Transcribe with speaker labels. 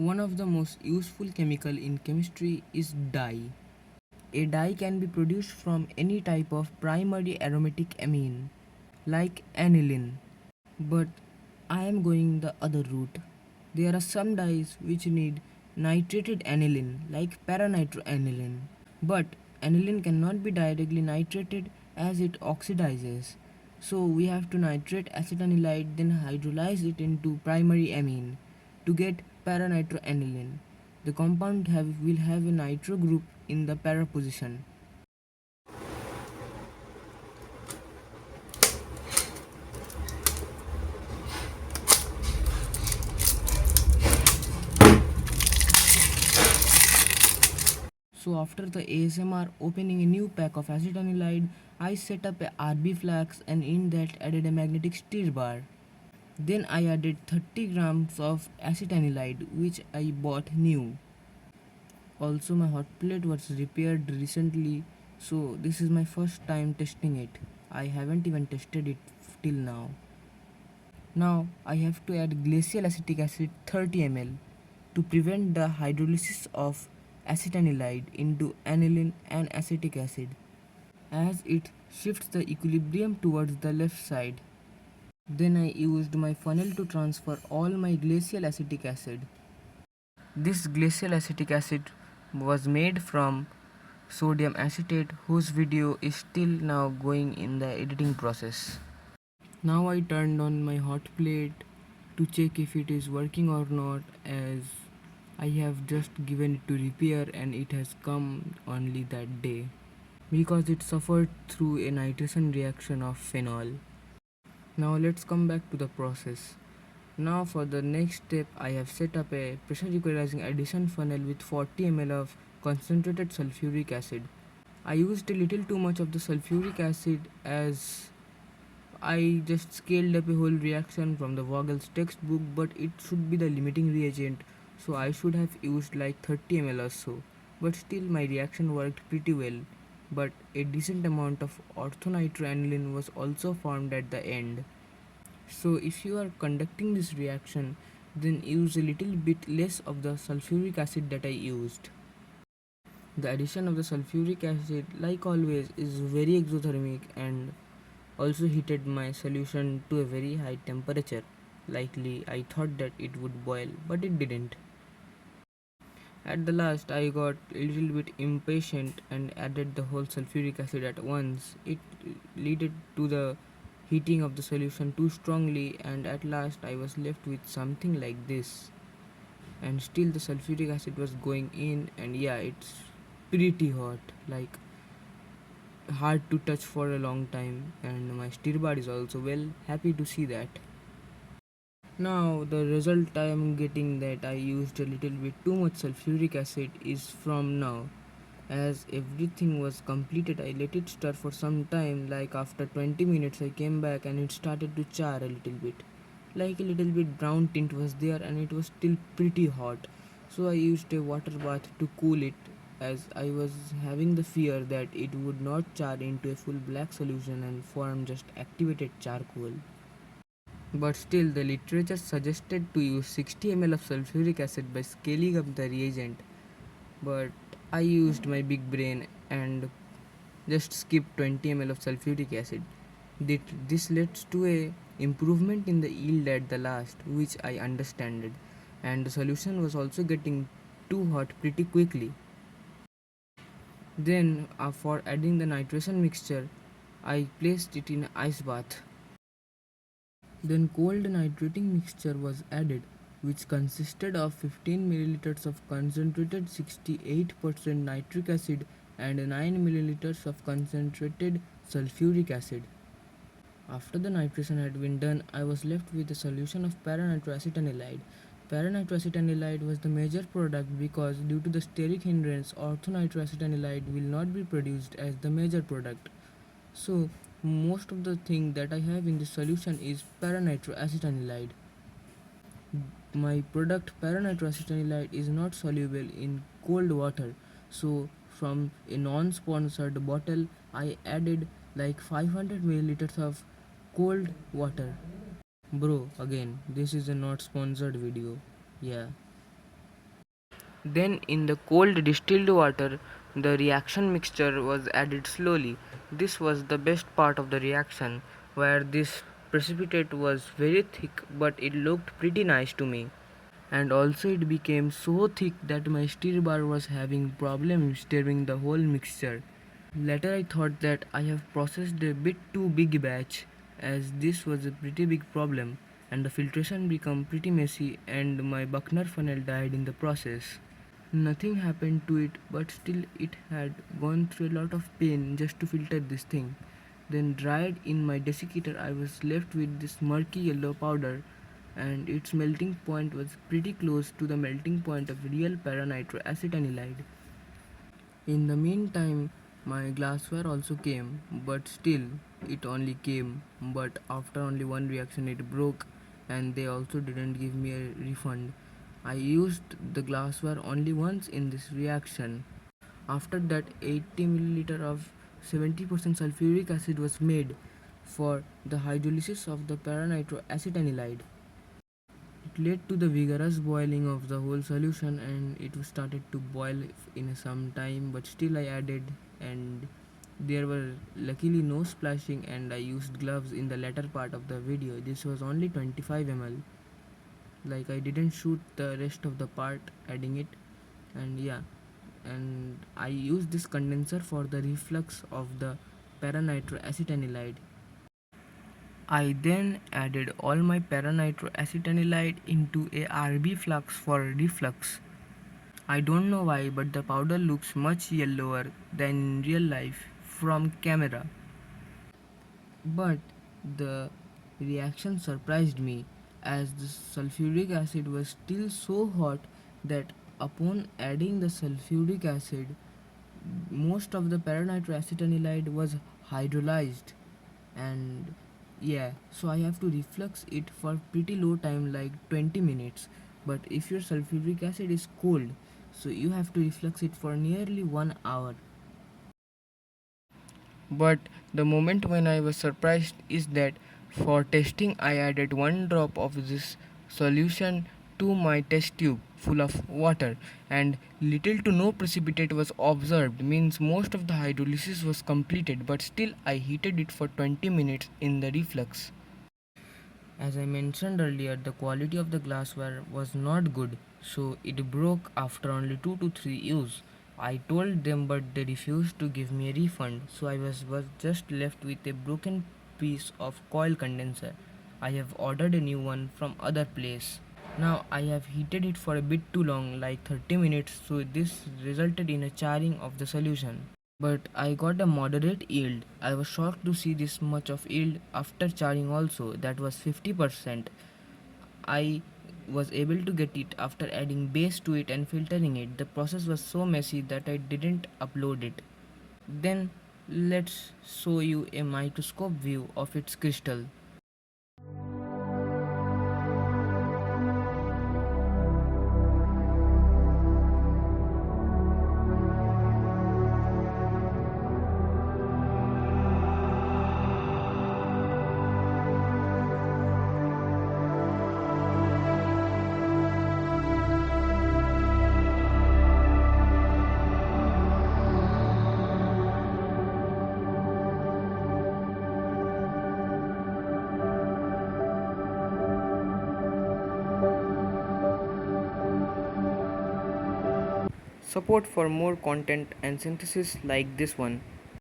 Speaker 1: One of the most useful chemical in chemistry is dye. A dye can be produced from any type of primary aromatic amine, like aniline. But I am going the other route. There are some dyes which need nitrated aniline, like paranitroaniline. But aniline cannot be directly nitrated as it oxidizes. So we have to nitrate acetanilide, then hydrolyze it into primary amine to get paranitroaniline. The compound will have a nitro group in the para position. So after the ASMR opening a new pack of acetanilide, I set up a RB flask and in that added a magnetic stir bar. Then I added 30 grams of acetanilide which I bought new. Also my hot plate was repaired recently, so this is my first time testing it. I haven't even tested it till now. Now I have to add glacial acetic acid 30 ml to prevent the hydrolysis of acetanilide into aniline and acetic acid, as it shifts the equilibrium towards the left side. Then I used my funnel to transfer all my glacial acetic acid. This glacial acetic acid was made from sodium acetate, whose video is still now going in the editing process. Now I turned on my hot plate to check if it is working or not, as I have just given it to repair and it has come only that day because it suffered through a nitration reaction of phenol. Now let's come back to the process. Now for the next step, I have set up a pressure equalizing addition funnel with 40 ml of concentrated sulfuric acid. I used a little too much of the sulfuric acid as I just scaled up a whole reaction from the Vogel's textbook, but it should be the limiting reagent, so I should have used like 30 ml or so. But still my reaction worked pretty well, but a decent amount of orthonitroaniline was also formed at the end. So if you are conducting this reaction, then use a little bit less of the sulfuric acid that I used. The addition of the sulfuric acid, like always, is very exothermic and also heated my solution to a very high temperature. Likely I thought that it would boil, but it didn't. At the last I got a little bit impatient and added the whole sulfuric acid at once. It led to the heating of the solution too strongly, and at last I was left with something like this. And still the sulfuric acid was going in, and yeah, it's pretty hot, like hard to touch for a long time, and my stir bar is also well happy to see that. Now the result I am getting that I used a little bit too much sulfuric acid is from now. As everything was completed, I let it stir for some time, like after 20 minutes I came back and it started to char a little bit. Like a little bit brown tint was there and it was still pretty hot. So I used a water bath to cool it, as I was having the fear that it would not char into a full black solution and form just activated charcoal. But still, the literature suggested to use 60 ml of sulfuric acid by scaling up the reagent. But I used my big brain and just skipped 20 ml of sulfuric acid. This leads to a improvement in the yield at the last, which I understood, and the solution was also getting too hot pretty quickly. Then, for adding the nitration mixture, I placed it in ice bath. Then cold nitrating mixture was added, which consisted of 15 milliliters of concentrated 68% nitric acid and 9 milliliters of concentrated sulfuric acid. After the nitration had been done, I was left with a solution of paranitroacetanilide. Paranitroacetanilide was the major product because due to the steric hindrance, orthonitroacetanilide will not be produced as the major product. So most of the thing that I have in this solution is paranitroacetanilide. My product paranitroacetanilide is not soluble in cold water, so from a non-sponsored bottle I added like 500 milliliters of cold water. Bro, again, this is a not sponsored video. Yeah. Then, in the cold distilled water, the reaction mixture was added slowly. This was the best part of the reaction, where this precipitate was very thick, but it looked pretty nice to me. And also it became so thick that my stir bar was having problems stirring the whole mixture. Later I thought that I have processed a bit too big batch, as this was a pretty big problem, and the filtration became pretty messy and my Buckner funnel died in the process. Nothing happened to it, but still it had gone through a lot of pain just to filter this thing. Then dried in my desiccator I was left with this murky yellow powder, and its melting point was pretty close to the melting point of real paranitroacetanilide. In the meantime, my glassware also came, but still, it only came. But after only one reaction, it broke, and they also didn't give me a refund. I used the glassware only once in this reaction. After that, 80 milliliter of 70% sulfuric acid was made for the hydrolysis of the paranitroacetanilide. It led to the vigorous boiling of the whole solution, and it started to boil in some time, but still I added, and there were luckily no splashing, and I used gloves in the latter part of the video. This was only 25 ml. Like I didn't shoot the rest of the part adding it, and yeah, and I used this condenser for the reflux of the paranitroacetanilide. I then added all my paranitroacetanilide into a RB flux for reflux. I don't know why, but the powder looks much yellower than in real life from camera. But the reaction surprised me, as the sulfuric acid was still so hot that upon adding the sulfuric acid, most of the paranitroacetanilide was hydrolyzed, and yeah, so I have to reflux it for pretty low time, like 20 minutes. But if your sulfuric acid is cold, so you have to reflux it for nearly 1 hour. But the moment when I was surprised is that for testing I added one drop of this solution to my test tube full of water, and little to no precipitate was observed, means most of the hydrolysis was completed, but still I heated it for 20 minutes in the reflux. As I mentioned earlier, the quality of the glassware was not good, so it broke after only 2 to 3 use. I told them, but they refused to give me a refund, so I was just left with a broken piece of coil condenser. I have ordered a new one from other place. Now I have heated it for a bit too long, like 30 minutes, so this resulted in a charring of the solution. But I got a moderate yield. I was shocked to see this much of yield after charring also. That was 50%. I was able to get it after adding base to it and filtering it. The process was so messy that I didn't upload it. Then let's show you a microscope view of its crystal. Support for more content and synthesis like this one.